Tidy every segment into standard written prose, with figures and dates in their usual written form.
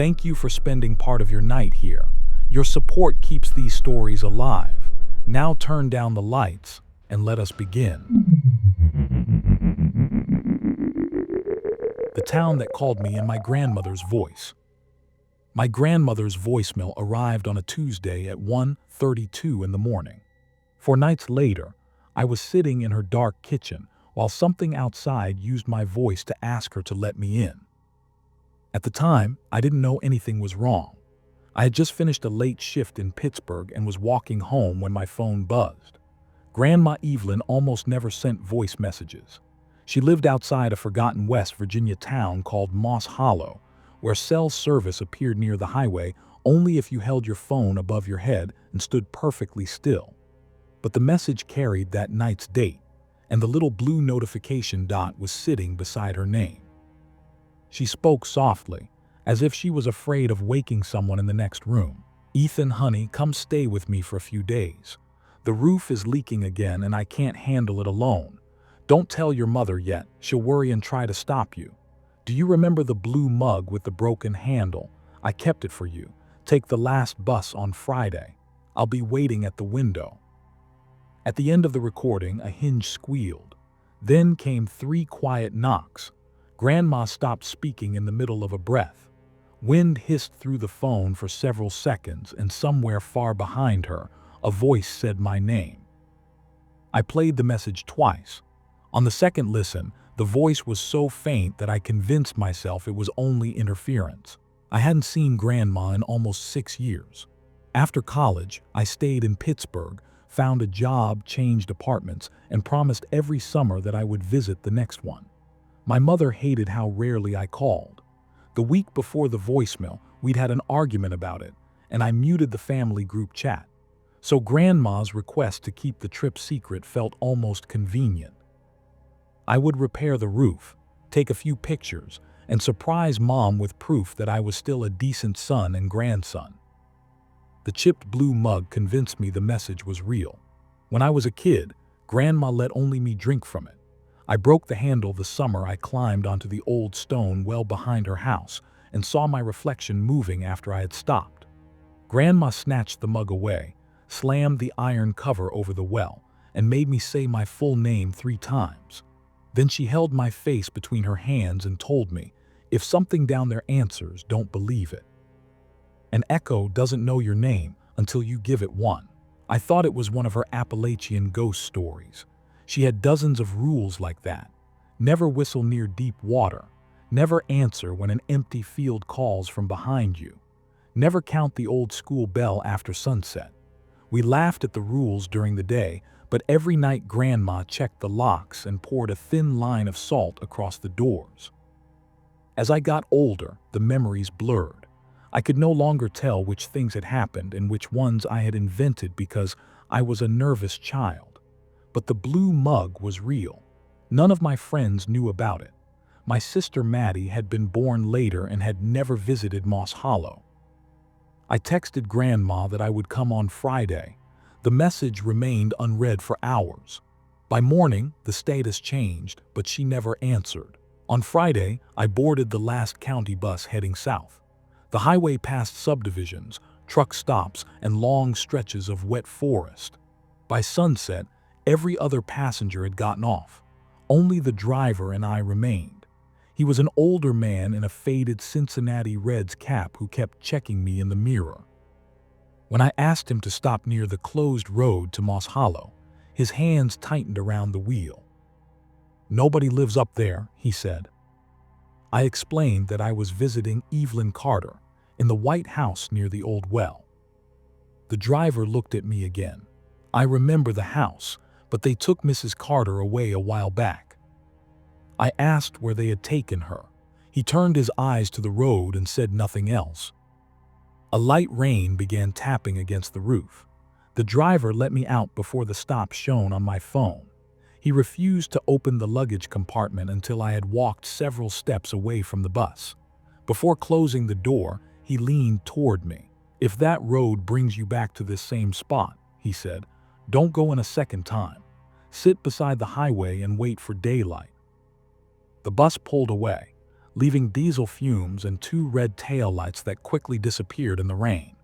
Thank you for spending part of your night here. Your support keeps these stories alive. Now turn down the lights and let us begin. The town that called me in my grandmother's voice. My grandmother's voicemail arrived on a Tuesday at 1:32 in the morning. 4 nights later, I was sitting in her dark kitchen while something outside used my voice to ask her to let me in. At the time, I didn't know anything was wrong. I had just finished a late shift in Pittsburgh and was walking home when my phone buzzed. Grandma Evelyn almost never sent voice messages. She lived outside a forgotten West Virginia town called Moss Hollow, where cell service appeared near the highway only if you held your phone above your head and stood perfectly still. But the message carried that night's date, and the little blue notification dot was sitting beside her name. She spoke softly, as if she was afraid of waking someone in the next room. "Ethan, honey, come stay with me for a few days. The roof is leaking again and I can't handle it alone. Don't tell your mother yet, she'll worry and try to stop you. Do you remember the blue mug with the broken handle? I kept it for you. Take the last bus on Friday. I'll be waiting at the window." At the end of the recording, a hinge squealed. Then came 3 quiet knocks. Grandma stopped speaking in the middle of a breath. Wind hissed through the phone for several seconds, and somewhere far behind her, a voice said my name. I played the message twice. On the second listen, the voice was so faint that I convinced myself it was only interference. I hadn't seen Grandma in almost 6 years. After college, I stayed in Pittsburgh, found a job, changed apartments, and promised every summer that I would visit the next one. My mother hated how rarely I called. The week before the voicemail, we'd had an argument about it, and I muted the family group chat. So Grandma's request to keep the trip secret felt almost convenient. I would repair the roof, take a few pictures, and surprise Mom with proof that I was still a decent son and grandson. The chipped blue mug convinced me the message was real. When I was a kid, Grandma let only me drink from it. I broke the handle the summer I climbed onto the old stone well behind her house and saw my reflection moving after I had stopped. Grandma snatched the mug away, slammed the iron cover over the well, and made me say my full name 3 times. Then she held my face between her hands and told me, "If something down there answers, don't believe it. An echo doesn't know your name until you give it one." I thought it was one of her Appalachian ghost stories. She had dozens of rules like that. Never whistle near deep water. Never answer when an empty field calls from behind you. Never count the old school bell after sunset. We laughed at the rules during the day, but every night Grandma checked the locks and poured a thin line of salt across the doors. As I got older, the memories blurred. I could no longer tell which things had happened and which ones I had invented because I was a nervous child. But the blue mug was real. None of my friends knew about it. My sister Maddie had been born later and had never visited Moss Hollow. I texted Grandma that I would come on Friday. The message remained unread for hours. By morning, the status changed, but she never answered. On Friday, I boarded the last county bus heading south. The highway passed subdivisions, truck stops, and long stretches of wet forest. By sunset, every other passenger had gotten off. Only the driver and I remained. He was an older man in a faded Cincinnati Reds cap who kept checking me in the mirror. When I asked him to stop near the closed road to Moss Hollow, his hands tightened around the wheel. "Nobody lives up there," he said. I explained that I was visiting Evelyn Carter in the white house near the old well. The driver looked at me again. "I remember the house, but they took Mrs. Carter away a while back." I asked where they had taken her. He turned his eyes to the road and said nothing else. A light rain began tapping against the roof. The driver let me out before the stop shone on my phone. He refused to open the luggage compartment until I had walked several steps away from the bus. Before closing the door, he leaned toward me. "If that road brings you back to this same spot," he said, "don't go in a second time. Sit beside the highway and wait for daylight." The bus pulled away. leaving diesel fumes and two red taillights that quickly disappeared in the rain.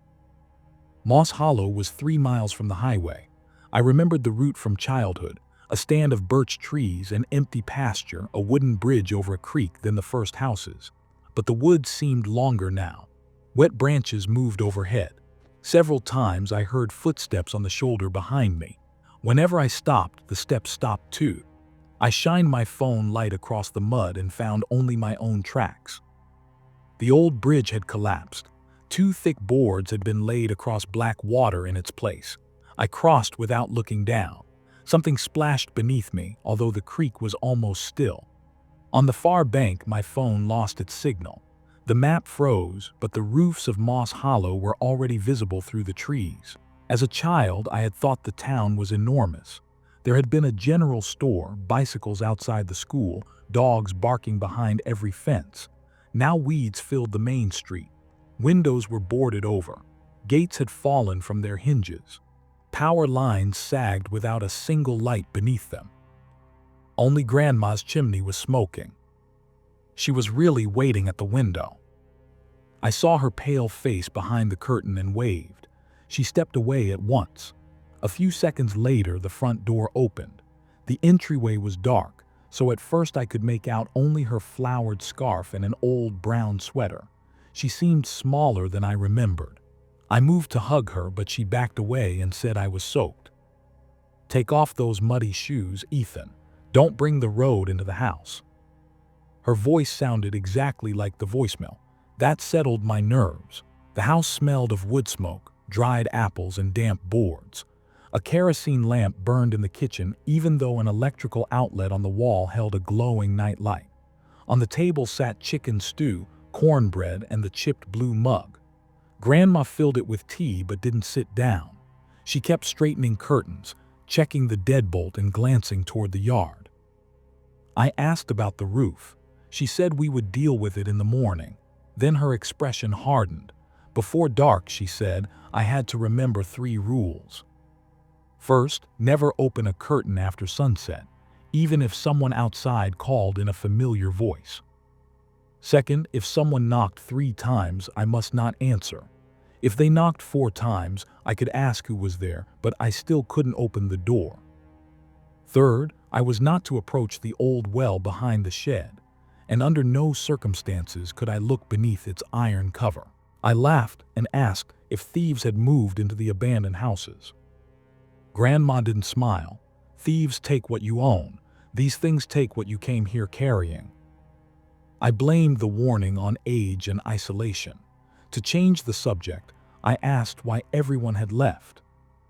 Moss Hollow was 3 miles from the highway. I remembered the route from childhood, a stand of birch trees, an empty pasture, a wooden bridge over a creek, then the first houses. But the woods seemed longer now. Wet branches moved overhead. Several times I heard footsteps on the shoulder behind me. Whenever I stopped, the steps stopped too. I shined my phone light across the mud and found only my own tracks. The old bridge had collapsed. 2 thick boards had been laid across black water in its place. I crossed without looking down. Something splashed beneath me, although the creek was almost still. On the far bank, my phone lost its signal. The map froze, but the roofs of Moss Hollow were already visible through the trees. As a child, I had thought the town was enormous. There had been a general store, bicycles outside the school, dogs barking behind every fence. Now weeds filled the main street. Windows were boarded over. Gates had fallen from their hinges. Power lines sagged without a single light beneath them. Only Grandma's chimney was smoking. She was really waiting at the window. I saw her pale face behind the curtain and waved. She stepped away at once. A few seconds later, the front door opened. The entryway was dark, so at first I could make out only her flowered scarf and an old brown sweater. She seemed smaller than I remembered. I moved to hug her, but she backed away and said I was soaked. "Take off those muddy shoes, Ethan. Don't bring the road into the house." Her voice sounded exactly like the voicemail. That settled my nerves. The house smelled of wood smoke, dried apples, and damp boards. A kerosene lamp burned in the kitchen, even though an electrical outlet on the wall held a glowing night light. On the table sat chicken stew, cornbread, and the chipped blue mug. Grandma filled it with tea but didn't sit down. She kept straightening curtains, checking the deadbolt and glancing toward the yard. I asked about the roof. She said we would deal with it in the morning. Then her expression hardened. Before dark, she said, I had to remember 3 rules. First, never open a curtain after sunset, even if someone outside called in a familiar voice. Second, if someone knocked 3 times, I must not answer. If they knocked 4 times, I could ask who was there, but I still couldn't open the door. Third, I was not to approach the old well behind the shed, and under no circumstances could I look beneath its iron cover. I laughed and asked if thieves had moved into the abandoned houses. Grandma didn't smile. Thieves take what you own. These things take what you came here carrying. I blamed the warning on age and isolation. To change the subject, I asked why everyone had left.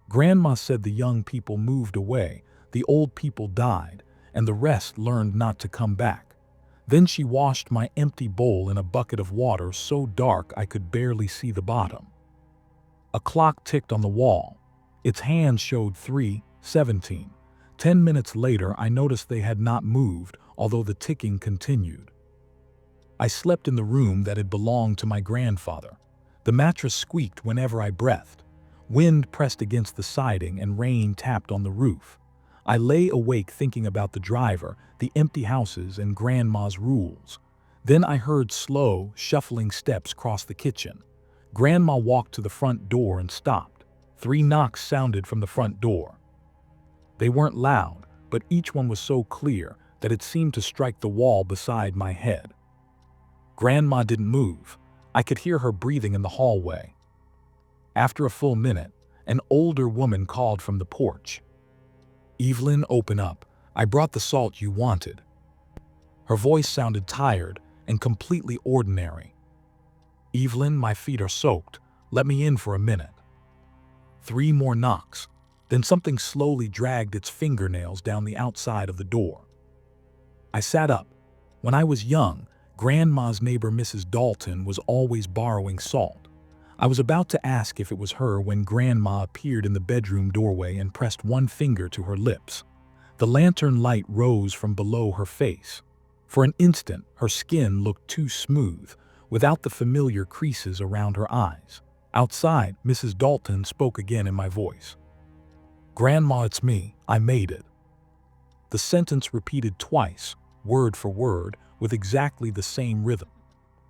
Grandma said the young people moved away, the old people died, and the rest learned not to come back. Then she washed my empty bowl in a bucket of water so dark I could barely see the bottom. A clock ticked on the wall. Its hands showed 3:17. 10 minutes later, I noticed they had not moved, although the ticking continued. I slept in the room that had belonged to my grandfather. The mattress squeaked whenever I breathed. Wind pressed against the siding and rain tapped on the roof. I lay awake thinking about the driver, the empty houses, and Grandma's rules. Then I heard slow, shuffling steps cross the kitchen. Grandma walked to the front door and stopped. 3 knocks sounded from the front door. They weren't loud, but each one was so clear that it seemed to strike the wall beside my head. Grandma didn't move. I could hear her breathing in the hallway. After a full minute, an older woman called from the porch. "Evelyn, open up. I brought the salt you wanted." Her voice sounded tired and completely ordinary. "Evelyn, my feet are soaked. Let me in for a minute." 3 more knocks. Then something slowly dragged its fingernails down the outside of the door. I sat up. When I was young, Grandma's neighbor Mrs. Dalton was always borrowing salt. I was about to ask if it was her when Grandma appeared in the bedroom doorway and pressed one finger to her lips. The lantern light rose from below her face. For an instant, her skin looked too smooth, without the familiar creases around her eyes. Outside, Mrs. Dalton spoke again in my voice. "Grandma, it's me. I made it." The sentence repeated twice, word for word, with exactly the same rhythm.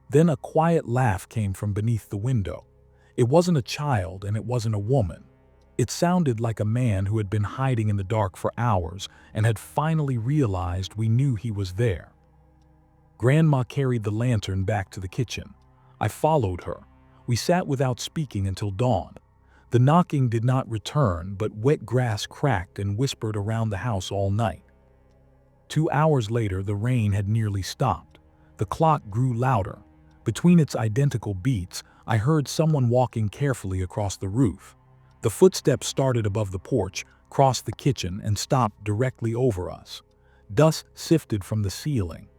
Then a quiet laugh came from beneath the window. It wasn't a child and it wasn't a woman. It sounded like a man who had been hiding in the dark for hours and had finally realized we knew he was there. Grandma carried the lantern back to the kitchen. I followed her. We sat without speaking until dawn. The knocking did not return, but wet grass cracked and whispered around the house all night. 2 hours later, the rain had nearly stopped. The clock grew louder. Between its identical beats, I heard someone walking carefully across the roof. The footsteps started above the porch, crossed the kitchen, and stopped directly over us. Dust sifted from the ceiling.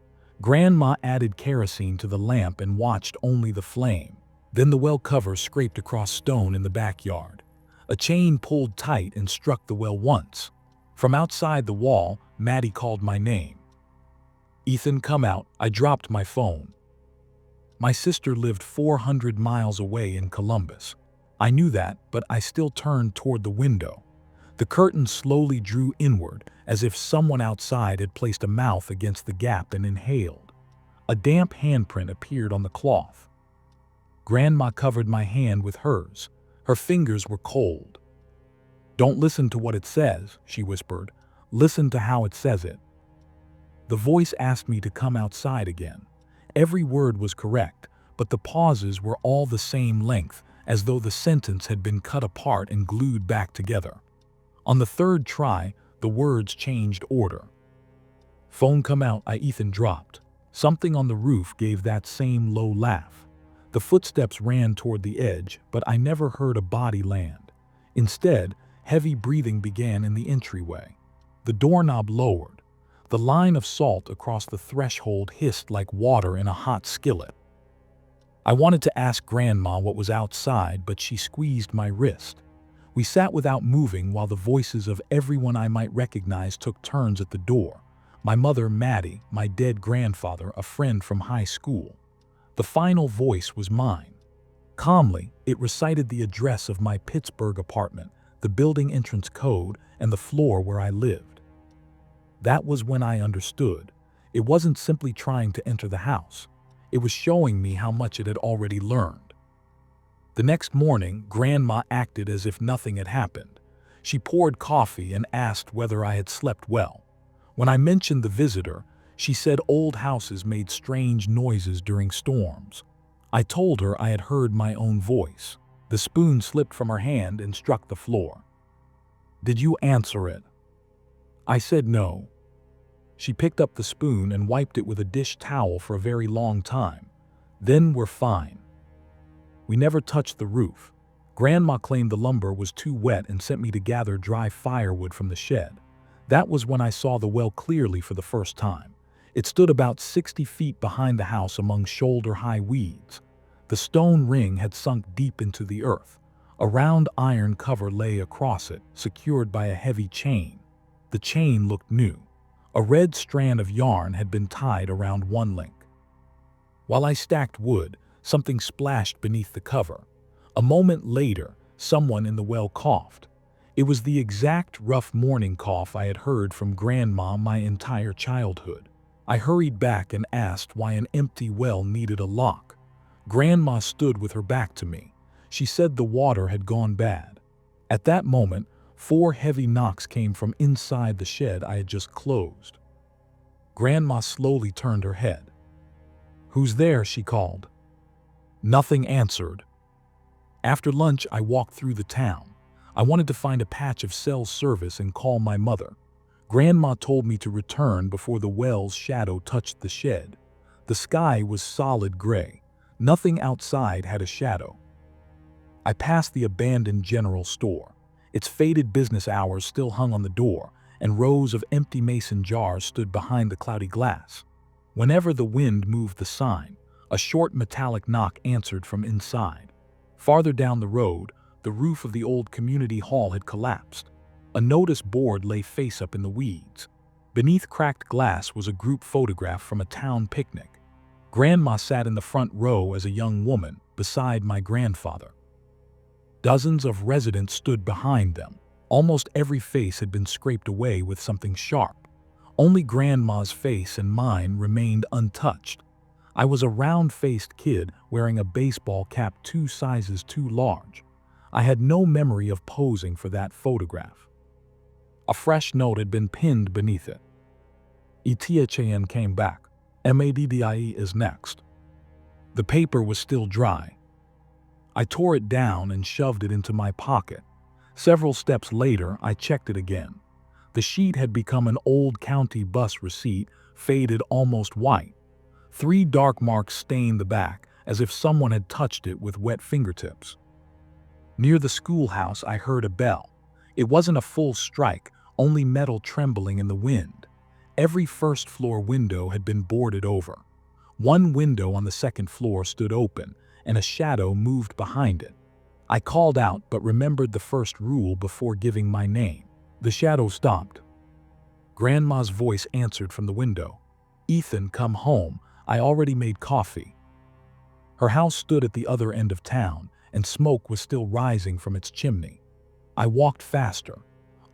Grandma added kerosene to the lamp and watched only the flame. Then the well cover scraped across stone in the backyard. A chain pulled tight and struck the well once. From outside the wall, Maddie called my name. "Ethan, come out." I dropped my phone. My sister lived 400 miles away in Columbus. I knew that, but I still turned toward the window. The curtain slowly drew inward, as if someone outside had placed a mouth against the gap and inhaled. A damp handprint appeared on the cloth. Grandma covered my hand with hers. Her fingers were cold. "Don't listen to what it says," she whispered. "Listen to how it says it." The voice asked me to come outside again. Every word was correct, but the pauses were all the same length, as though the sentence had been cut apart and glued back together. On the third try, the words changed order. "Phone come out," Ethan dropped. Something on the roof gave that same low laugh. The footsteps ran toward the edge, but I never heard a body land. Instead, heavy breathing began in the entryway. The doorknob lowered. The line of salt across the threshold hissed like water in a hot skillet. I wanted to ask Grandma what was outside, but she squeezed my wrist. We sat without moving while the voices of everyone I might recognize took turns at the door. My mother, Maddie, my dead grandfather, a friend from high school. The final voice was mine. Calmly, it recited the address of my Pittsburgh apartment, the building entrance code, and the floor where I lived. That was when I understood. It wasn't simply trying to enter the house. It was showing me how much it had already learned. The next morning, Grandma acted as if nothing had happened. She poured coffee and asked whether I had slept well. When I mentioned the visitor, she said old houses made strange noises during storms. I told her I had heard my own voice. The spoon slipped from her hand and struck the floor. "Did you answer it?" I said no. She picked up the spoon and wiped it with a dish towel for a very long time. "Then we're fine." We never touched the roof. Grandma claimed the lumber was too wet and sent me to gather dry firewood from the shed. That was when I saw the well clearly for the first time. It stood about 60 feet behind the house among shoulder-high weeds. The stone ring had sunk deep into the earth. A round iron cover lay across it, secured by a heavy chain. The chain looked new. A red strand of yarn had been tied around one link. While I stacked wood, something splashed beneath the cover. A moment later, someone in the well coughed. It was the exact rough morning cough I had heard from Grandma my entire childhood. I hurried back and asked why an empty well needed a lock. Grandma stood with her back to me. She said the water had gone bad. At that moment, 4 heavy knocks came from inside the shed I had just closed. Grandma slowly turned her head. "Who's there?" she called. Nothing answered. After lunch, I walked through the town. I wanted to find a patch of cell service and call my mother. Grandma told me to return before the well's shadow touched the shed. The sky was solid gray. Nothing outside had a shadow. I passed the abandoned general store. Its faded business hours still hung on the door, and rows of empty mason jars stood behind the cloudy glass. Whenever the wind moved the sign, a short metallic knock answered from inside. Farther down the road, the roof of the old community hall had collapsed. A notice board lay face up in the weeds. Beneath cracked glass was a group photograph from a town picnic. Grandma sat in the front row as a young woman, beside my grandfather. Dozens of residents stood behind them. Almost every face had been scraped away with something sharp. Only Grandma's face and mine remained untouched. I was a round-faced kid wearing a baseball cap 2 sizes too large. I had no memory of posing for that photograph. A fresh note had been pinned beneath it. Etienne came back. Maddie is next. The paper was still dry. I tore it down and shoved it into my pocket. Several steps later, I checked it again. The sheet had become an old county bus receipt, faded almost white. 3 dark marks stained the back, as if someone had touched it with wet fingertips. Near the schoolhouse, I heard a bell. It wasn't a full strike, only metal trembling in the wind. Every first-floor window had been boarded over. One window on the second floor stood open, and a shadow moved behind it. I called out but remembered the first rule before giving my name. The shadow stopped. Grandma's voice answered from the window. "Ethan, come home. I already made coffee." Her house stood at the other end of town, and smoke was still rising from its chimney. I walked faster.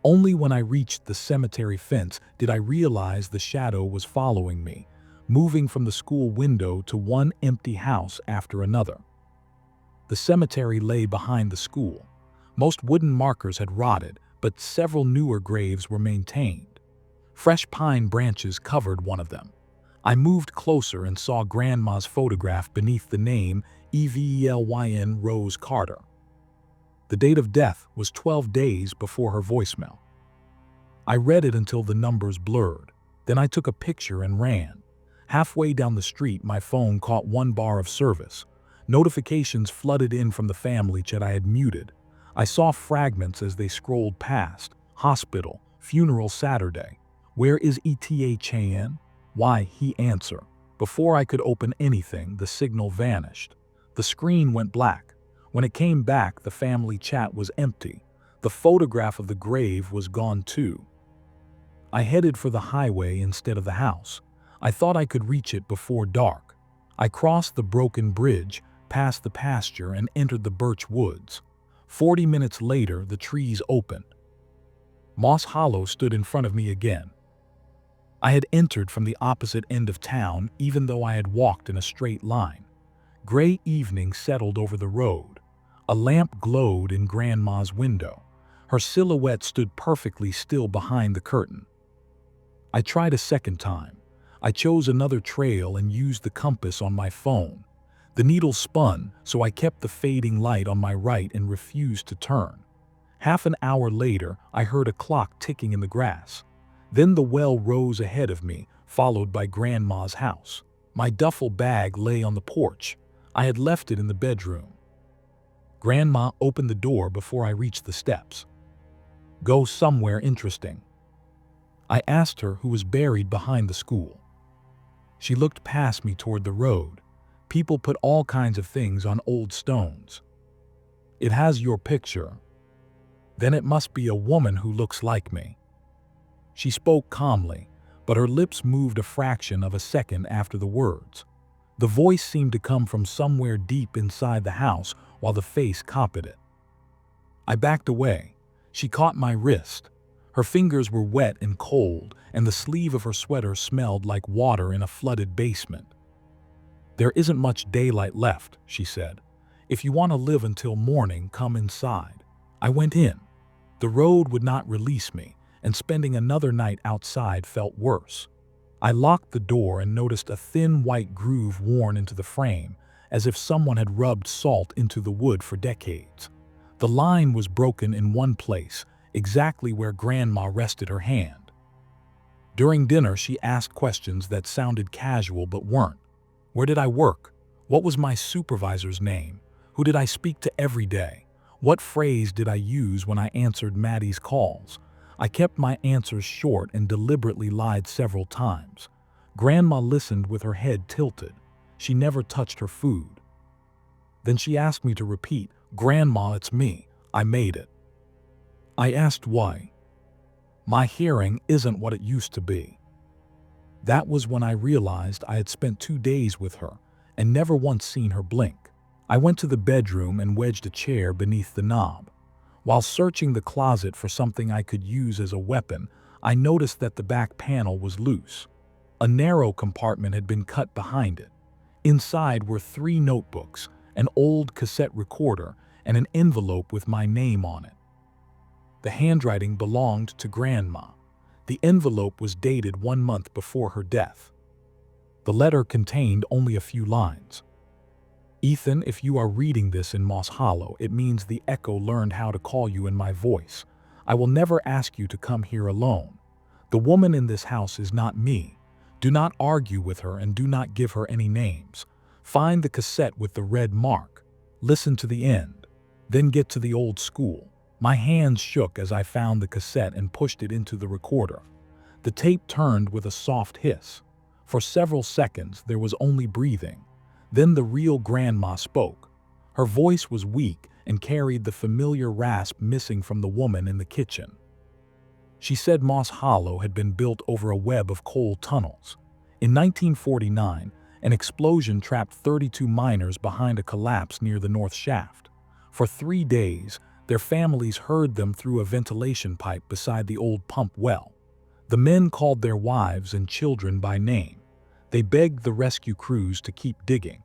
Only when I reached the cemetery fence did I realize the shadow was following me, moving from the school window to one empty house after another. The cemetery lay behind the school. Most wooden markers had rotted, but several newer graves were maintained. Fresh pine branches covered one of them. I moved closer and saw Grandma's photograph beneath the name Evelyn Rose Carter. The date of death was 12 days before her voicemail. I read it until the numbers blurred. Then I took a picture and ran. Halfway down the street, my phone caught 1 bar of service. Notifications flooded in from the family chat I had muted. I saw fragments as they scrolled past. Hospital, funeral Saturday. Where is Etienne? Why, he answer. Before I could open anything, the signal vanished. The screen went black. When it came back, the family chat was empty. The photograph of the grave was gone too. I headed for the highway instead of the house. I thought I could reach it before dark. I crossed the broken bridge, passed the pasture, and entered the birch woods. 40 minutes later, the trees opened. Moss Hollow stood in front of me again. I had entered from the opposite end of town, even though I had walked in a straight line. Gray evening settled over the road. A lamp glowed in Grandma's window. Her silhouette stood perfectly still behind the curtain. I tried a second time. I chose another trail and used the compass on my phone. The needle spun, so I kept the fading light on my right and refused to turn. Half an hour later, I heard a clock ticking in the grass. Then the well rose ahead of me, followed by Grandma's house. My duffel bag lay on the porch. I had left it in the bedroom. Grandma opened the door before I reached the steps. "Go somewhere interesting." I asked her who was buried behind the school. She looked past me toward the road. People put all kinds of things on old stones. "It has your picture." "Then it must be a woman who looks like me." She spoke calmly, but her lips moved a fraction of a second after the words. The voice seemed to come from somewhere deep inside the house while the face copied it. I backed away. She caught my wrist. Her fingers were wet and cold, and the sleeve of her sweater smelled like water in a flooded basement. "There isn't much daylight left," she said. "If you want to live until morning, come inside." I went in. The road would not release me, and spending another night outside felt worse. I locked the door and noticed a thin white groove worn into the frame, as if someone had rubbed salt into the wood for decades. The line was broken in one place, exactly where Grandma rested her hand. During dinner, she asked questions that sounded casual but weren't. Where did I work? What was my supervisor's name? Who did I speak to every day? What phrase did I use when I answered Maddie's calls? I kept my answers short and deliberately lied several times. Grandma listened with her head tilted. She never touched her food. Then she asked me to repeat, "Grandma, it's me. I made it." I asked why. "My hearing isn't what it used to be." That was when I realized I had spent 2 days with her and never once seen her blink. I went to the bedroom and wedged a chair beneath the knob. While searching the closet for something I could use as a weapon, I noticed that the back panel was loose. A narrow compartment had been cut behind it. Inside were 3 notebooks, an old cassette recorder, and an envelope with my name on it. The handwriting belonged to Grandma. The envelope was dated 1 month before her death. The letter contained only a few lines. Ethan, if you are reading this in Moss Hollow, it means the echo learned how to call you in my voice. I will never ask you to come here alone. The woman in this house is not me. Do not argue with her and do not give her any names. Find the cassette with the red mark. Listen to the end. Then get to the old school. My hands shook as I found the cassette and pushed it into the recorder. The tape turned with a soft hiss. For several seconds, there was only breathing. Then the real Grandma spoke. Her voice was weak and carried the familiar rasp missing from the woman in the kitchen. She said Moss Hollow had been built over a web of coal tunnels. In 1949, an explosion trapped 32 miners behind a collapse near the North Shaft. For 3 days, their families heard them through a ventilation pipe beside the old pump well. The men called their wives and children by name. They begged the rescue crews to keep digging.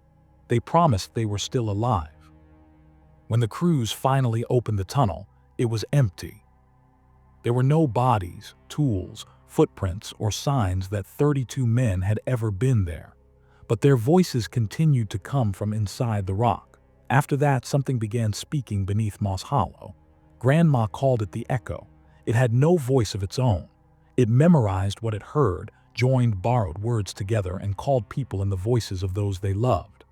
They promised they were still alive. When the crews finally opened the tunnel, it was empty. There were no bodies, tools, footprints, or signs that 32 men had ever been there. But their voices continued to come from inside the rock. After that, something began speaking beneath Moss Hollow. Grandma called it the echo. It had no voice of its own. It memorized what it heard, joined borrowed words together, and called people in the voices of those they loved.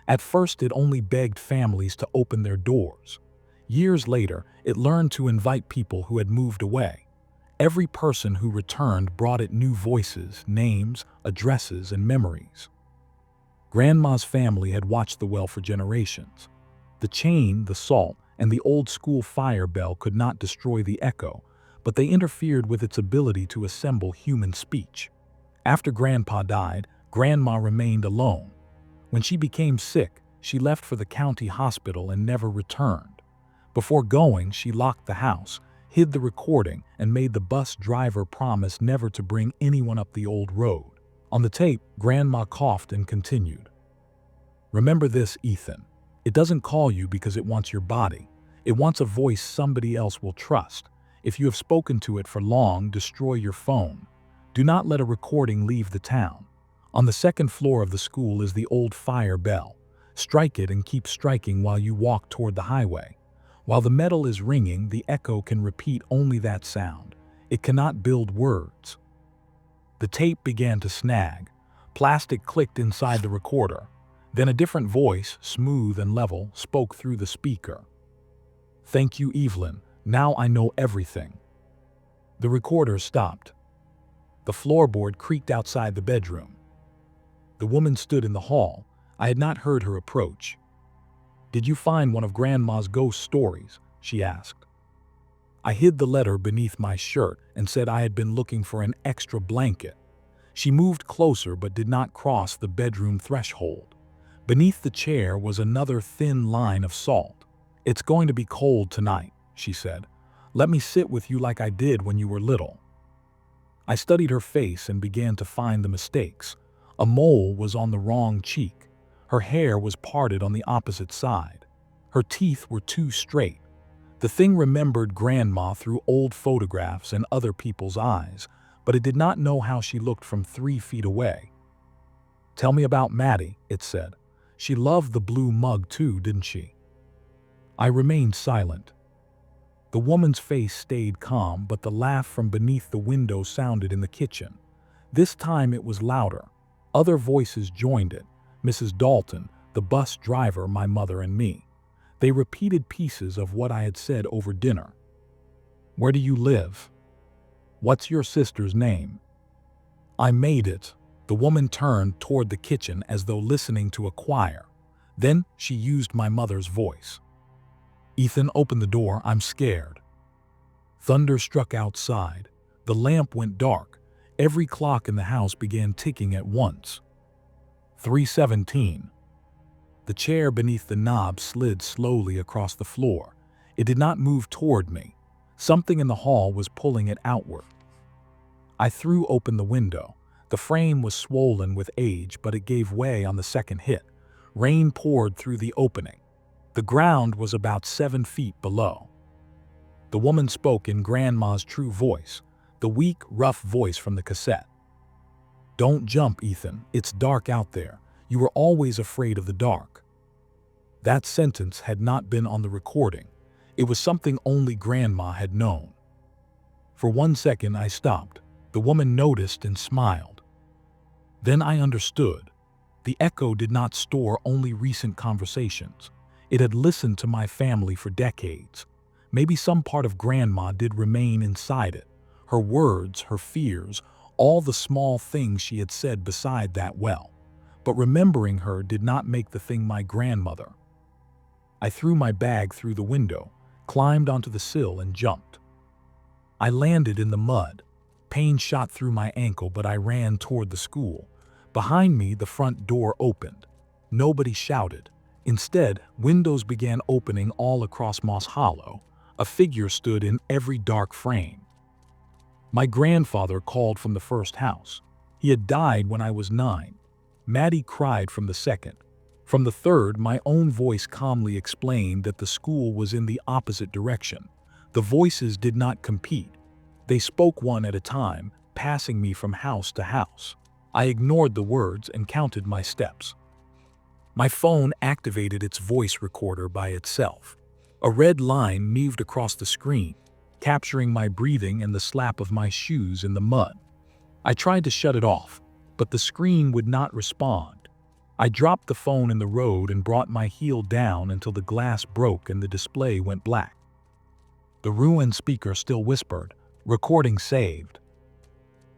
At first, it only begged families to open their doors. Years later, it learned to invite people who had moved away. Every person who returned brought it new voices, names, addresses, and memories. Grandma's family had watched the well for generations. The chain, the salt, and the old school fire bell could not destroy the echo, but they interfered with its ability to assemble human speech. After Grandpa died, Grandma remained alone. When she became sick, she left for the county hospital and never returned. Before going, she locked the house, hid the recording, and made the bus driver promise never to bring anyone up the old road. On the tape, Grandma coughed and continued. Remember this, Ethan. It doesn't call you because it wants your body. It wants a voice somebody else will trust. If you have spoken to it for long, destroy your phone. Do not let a recording leave the town. On the 2nd floor of the school is the old fire bell. Strike it and keep striking while you walk toward the highway. While the metal is ringing, the echo can repeat only that sound. It cannot build words. The tape began to snag. Plastic clicked inside the recorder. Then a different voice, smooth and level, spoke through the speaker. Thank you, Evelyn. Now I know everything. The recorder stopped. The floorboard creaked outside the bedroom. The woman stood in the hall. I had not heard her approach. Did you find one of Grandma's ghost stories? She asked. I hid the letter beneath my shirt and said I had been looking for an extra blanket. She moved closer but did not cross the bedroom threshold. Beneath the chair was another thin line of salt. It's going to be cold tonight, she said. Let me sit with you like I did when you were little. I studied her face and began to find the mistakes. A mole was on the wrong cheek. Her hair was parted on the opposite side. Her teeth were too straight. The thing remembered Grandma through old photographs and other people's eyes, but it did not know how she looked from 3 feet away. Tell me about Maddie, it said. She loved the blue mug too, didn't she? I remained silent. The woman's face stayed calm, but the laugh from beneath the window sounded in the kitchen. This time it was louder. Other voices joined it. Mrs. Dalton, the bus driver, my mother, and me. They repeated pieces of what I had said over dinner. Where do you live? What's your sister's name? I made it. The woman turned toward the kitchen as though listening to a choir. Then she used my mother's voice. Ethan, open the door, I'm scared. Thunder struck outside. The lamp went dark. Every clock in the house began ticking at once. 3:17. The chair beneath the knob slid slowly across the floor. It did not move toward me. Something in the hall was pulling it outward. I threw open the window. The frame was swollen with age, but it gave way on the second hit. Rain poured through the opening. The ground was about 7 feet below. The woman spoke in Grandma's true voice, the weak, rough voice from the cassette. "Don't jump, Ethan. It's dark out there. You were always afraid of the dark." That sentence had not been on the recording. It was something only Grandma had known. For 1 second I stopped. The woman noticed and smiled. Then I understood. The echo did not store only recent conversations. It had listened to my family for decades. Maybe some part of Grandma did remain inside it. Her words, her fears, all the small things she had said beside that well. But remembering her did not make the thing my grandmother. I threw my bag through the window, climbed onto the sill and jumped. I landed in the mud. Pain shot through my ankle, but I ran toward the school. Behind me, the front door opened. Nobody shouted. Instead, windows began opening all across Moss Hollow. A figure stood in every dark frame. My grandfather called from the first house. He had died when I was 9. Maddie cried from the second. From the third, my own voice calmly explained that the school was in the opposite direction. The voices did not compete. They spoke one at a time, passing me from house to house. I ignored the words and counted my steps. My phone activated its voice recorder by itself. A red line moved across the screen, capturing my breathing and the slap of my shoes in the mud. I tried to shut it off, but the screen would not respond. I dropped the phone in the road and brought my heel down until the glass broke and the display went black. The ruined speaker still whispered, "Recording saved."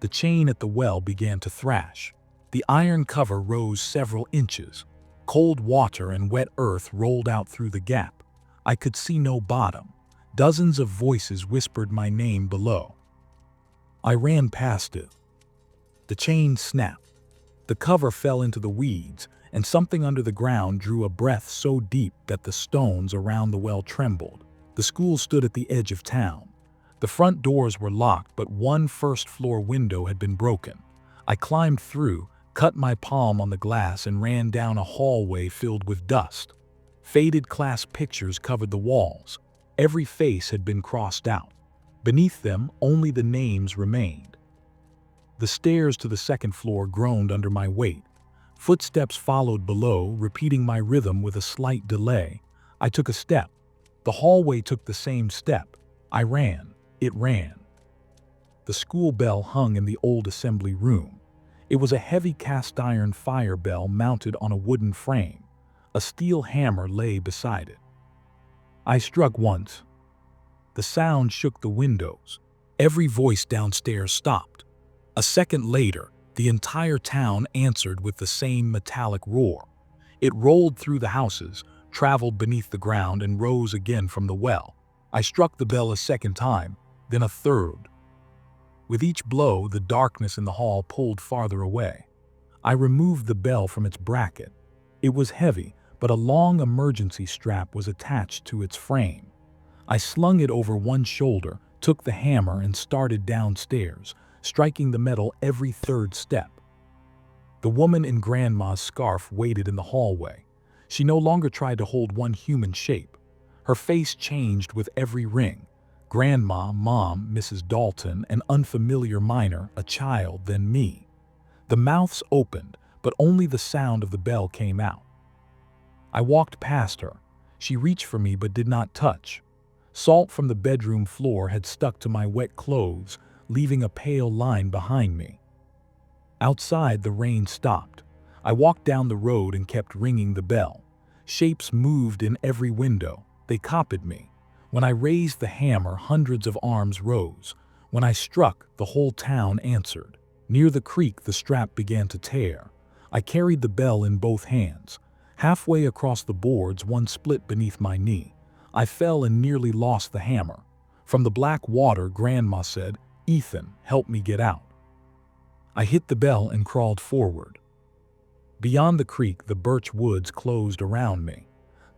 The chain at the well began to thrash. The iron cover rose several inches. Cold water and wet earth rolled out through the gap. I could see no bottom. Dozens of voices whispered my name below. I ran past it. The chain snapped. The cover fell into the weeds, and something under the ground drew a breath so deep that the stones around the well trembled. The school stood at the edge of town. The front doors were locked, but one first-floor window had been broken. I climbed through, cut my palm on the glass, and ran down a hallway filled with dust. Faded class pictures covered the walls. Every face had been crossed out. Beneath them, only the names remained. The stairs to the second floor groaned under my weight. Footsteps followed below, repeating my rhythm with a slight delay. I took a step. The hallway took the same step. I ran. It ran. The school bell hung in the old assembly room. It was a heavy cast-iron fire bell mounted on a wooden frame. A steel hammer lay beside it. I struck once. The sound shook the windows. Every voice downstairs stopped. A second later, the entire town answered with the same metallic roar. It rolled through the houses, traveled beneath the ground, and rose again from the well. I struck the bell a second time, then a third. With each blow, the darkness in the hall pulled farther away. I removed the bell from its bracket. It was heavy, but a long emergency strap was attached to its frame. I slung it over one shoulder, took the hammer, and started downstairs, striking the metal every third step. The woman in Grandma's scarf waited in the hallway. She no longer tried to hold one human shape. Her face changed with every ring. Grandma, Mom, Mrs. Dalton, an unfamiliar minor, a child, then me. The mouths opened, but only the sound of the bell came out. I walked past her. She reached for me but did not touch. Salt from the bedroom floor had stuck to my wet clothes, leaving a pale line behind me. Outside, the rain stopped. I walked down the road and kept ringing the bell. Shapes moved in every window. They copied me. When I raised the hammer, hundreds of arms rose. When I struck, the whole town answered. Near the creek, the strap began to tear. I carried the bell in both hands. Halfway across the boards, one split beneath my knee. I fell and nearly lost the hammer. From the black water, Grandma said, "Ethan, help me get out." I hit the bell and crawled forward. Beyond the creek, the birch woods closed around me.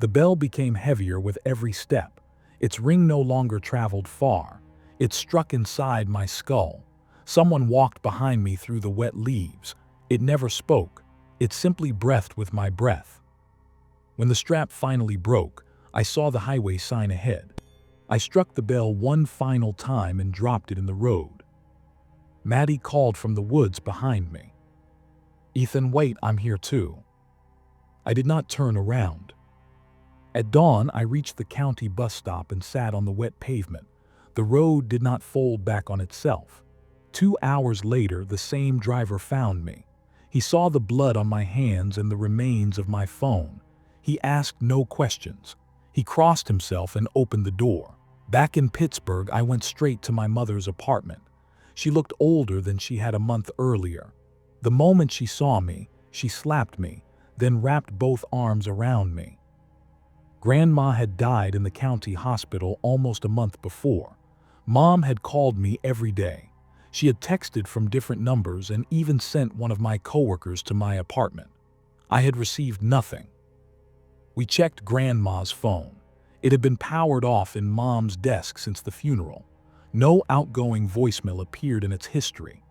The bell became heavier with every step. Its ring no longer traveled far. It struck inside my skull. Someone walked behind me through the wet leaves. It never spoke. It simply breathed with my breath. When the strap finally broke, I saw the highway sign ahead. I struck the bell one final time and dropped it in the road. Maddie called from the woods behind me. "Ethan, wait, I'm here too." I did not turn around. At dawn, I reached the county bus stop and sat on the wet pavement. The road did not fold back on itself. 2 hours later, the same driver found me. He saw the blood on my hands and the remains of my phone. He asked no questions. He crossed himself and opened the door. Back in Pittsburgh, I went straight to my mother's apartment. She looked older than she had a month earlier. The moment she saw me, she slapped me, then wrapped both arms around me. Grandma had died in the county hospital almost a month before. Mom had called me every day. She had texted from different numbers and even sent one of my coworkers to my apartment. I had received nothing. We checked Grandma's phone. It had been powered off in Mom's desk since the funeral. No outgoing voicemail appeared in its history.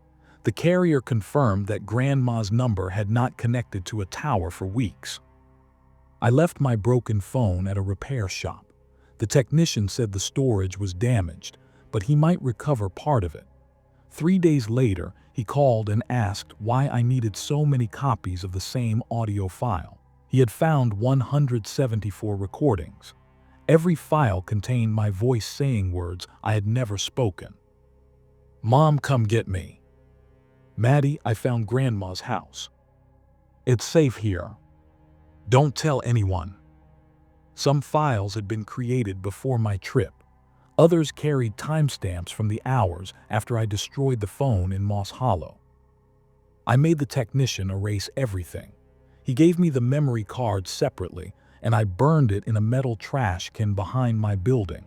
The carrier confirmed that Grandma's number had not connected to a tower for weeks. I left my broken phone at a repair shop. The technician said the storage was damaged, but he might recover part of it. 3 days later, he called and asked why I needed so many copies of the same audio file. He had found 174 recordings. Every file contained my voice saying words I had never spoken. "Mom, come get me." "Maddie, I found Grandma's house. It's safe here. Don't tell anyone." Some files had been created before my trip. Others carried timestamps from the hours after I destroyed the phone in Moss Hollow. I made the technician erase everything. He gave me the memory card separately, and I burned it in a metal trash can behind my building.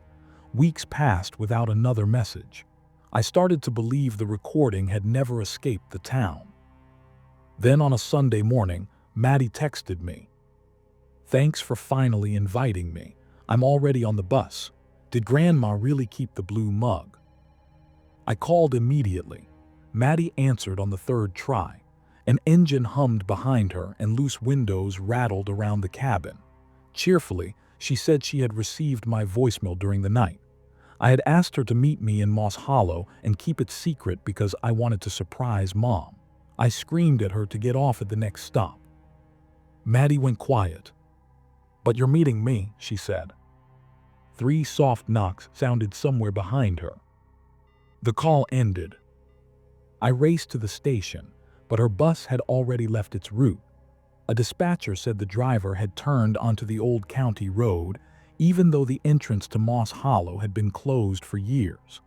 Weeks passed without another message. I started to believe the recording had never escaped the town. Then on a Sunday morning, Maddie texted me. "Thanks for finally inviting me. I'm already on the bus. Did Grandma really keep the blue mug?" I called immediately. Maddie answered on the third try. An engine hummed behind her and loose windows rattled around the cabin. Cheerfully, she said she had received my voicemail during the night. I had asked her to meet me in Moss Hollow and keep it secret because I wanted to surprise Mom. I screamed at her to get off at the next stop. Maddie went quiet. "But you're meeting me," she said. 3 soft knocks sounded somewhere behind her. The call ended. I raced to the station, but her bus had already left its route. A dispatcher said the driver had turned onto the old county road, even though the entrance to Moss Hollow had been closed for years.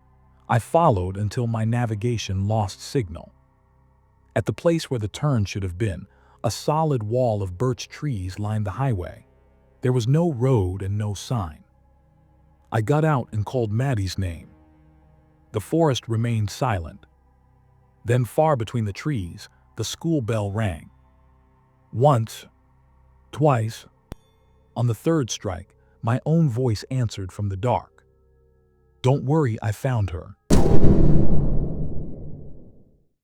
I followed until my navigation lost signal. At the place where the turn should have been, a solid wall of birch trees lined the highway. There was no road and no sign. I got out and called Maddie's name. The forest remained silent. Then, far between the trees, the school bell rang. Once, twice. On the third strike, my own voice answered from the dark. "Don't worry, I found her.